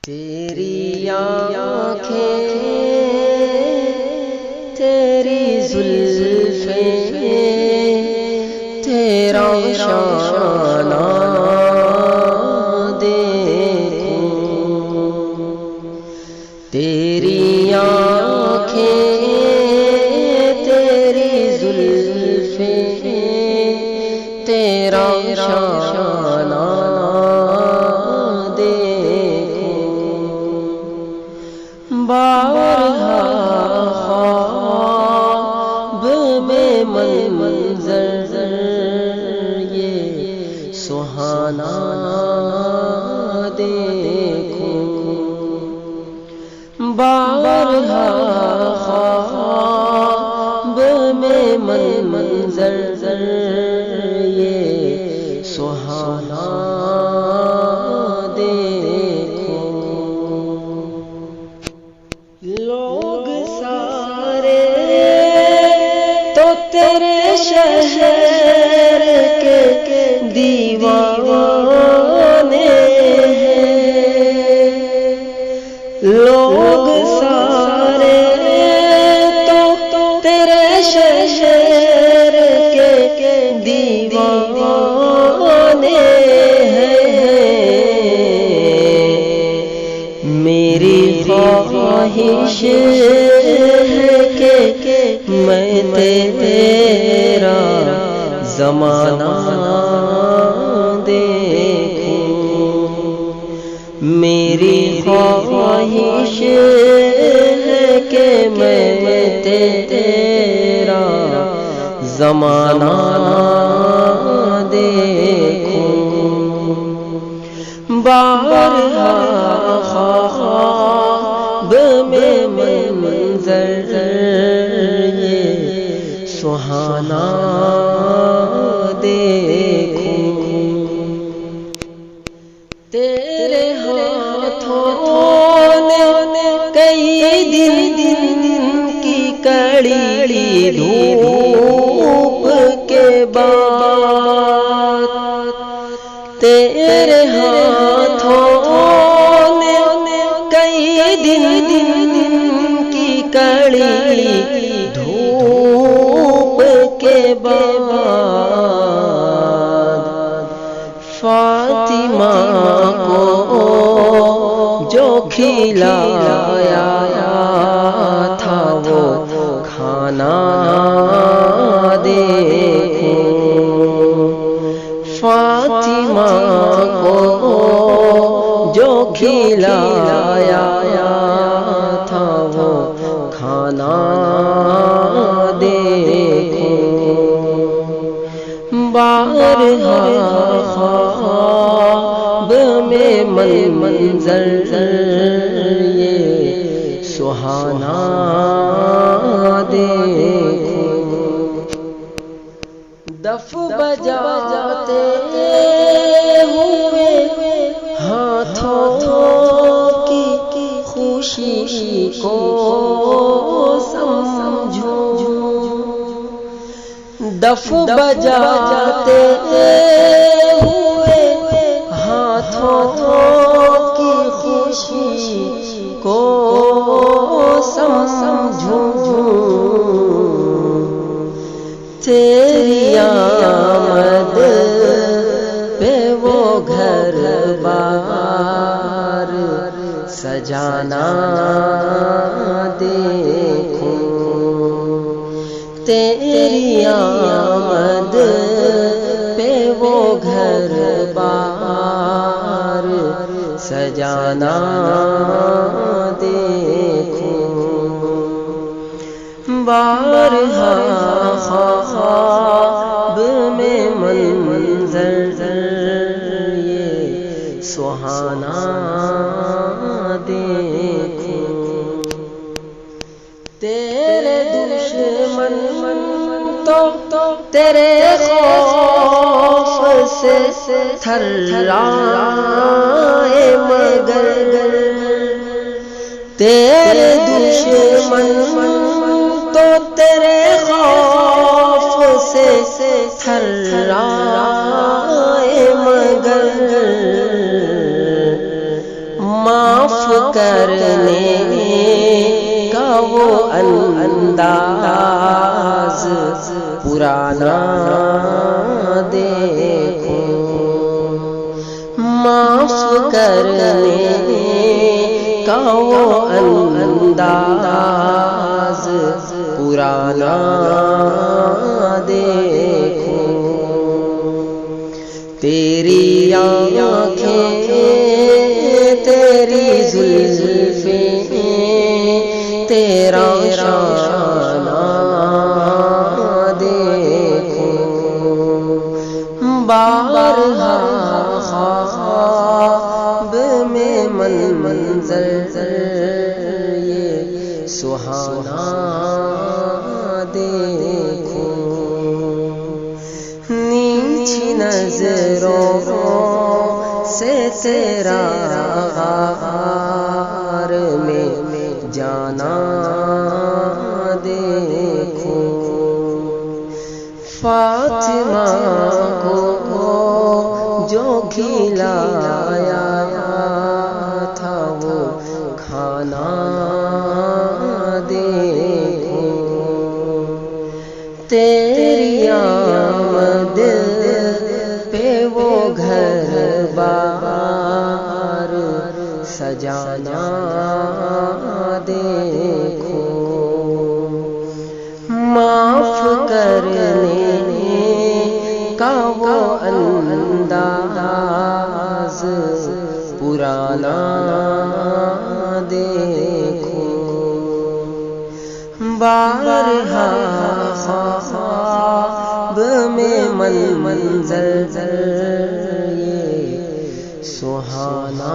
تیری آنکھیں تیری زلفیں تیرا شانہ دیکھوں، تیری آنکھیں تیری زلفیں تیرا شانہ بارہا خواب میں منظر یہ سہانا دیکھوں، بارہا خواب میں منظر یہ سہانا لوگ سارے تو تیرے شہر کے دیوانے ہیں، لوگ سارے تو تیرے شہر کے دیوانے ہیں، میری خواہش ہے کہ میں تیرا زمانہ دیکھوں، میری خواہش ہے کہ میں تیرا زمانہ دیکھوں، بارہا خواب میں منظر یہ سہانا دیکھوں، تیرے ہاتھوں نے کئی دن کی کڑی دھوپ کے بعد، تیرے ہاتھوں نے کئی دن کی کڑی دھوپ کے بعد، فاطمہ کو جو کھلایا تھا وہ کھانا دیکھوں، فاطمہ کو جو کھلایا تھا وہ کھانا دیکھوں، بارہا خواب میں منظر یہ سہانا دیکھوں، دف بجاتے ہوئے ہاتھوں کی خوشی کو سمجھو، دف بجاتے ہوئے ہاتھوں کی خوشی کو سمجھو، تیری آمد پہ وہ گھر بار سجانا دیکھوں، تیری آمد پہ وہ گھر بار سجانا دیکھوں، بارہا خواب میں منظر یہ سہانا دیکھوں، تیرے دشمن تو تیرے خوف سے تھرائے، مگر تیرے دشمن تو تیرے خوف سے تھرائے، مگر معاف کرنے کا وہ انداز پرانا دیکھو، معاف کرنے کا وہ انداز پرانا دیکھو، تیری آنکھیں تیری زلفیں تیرا شانہ دیکھو، بارہا خواب میں منظر یہ سہانا دیکھو، نیچی نظروں سے تیرا غار میں جانا دیکھو، فاطمہ کو جو کھلایا تھا وہ کھانا دیکھو، تیری آمد پہ وہ گھر بار سجانا دیکھو، معاف کرنے کا وہ انداز پرانا دیکھو، بارہا خواب میں منظر یہ سہانا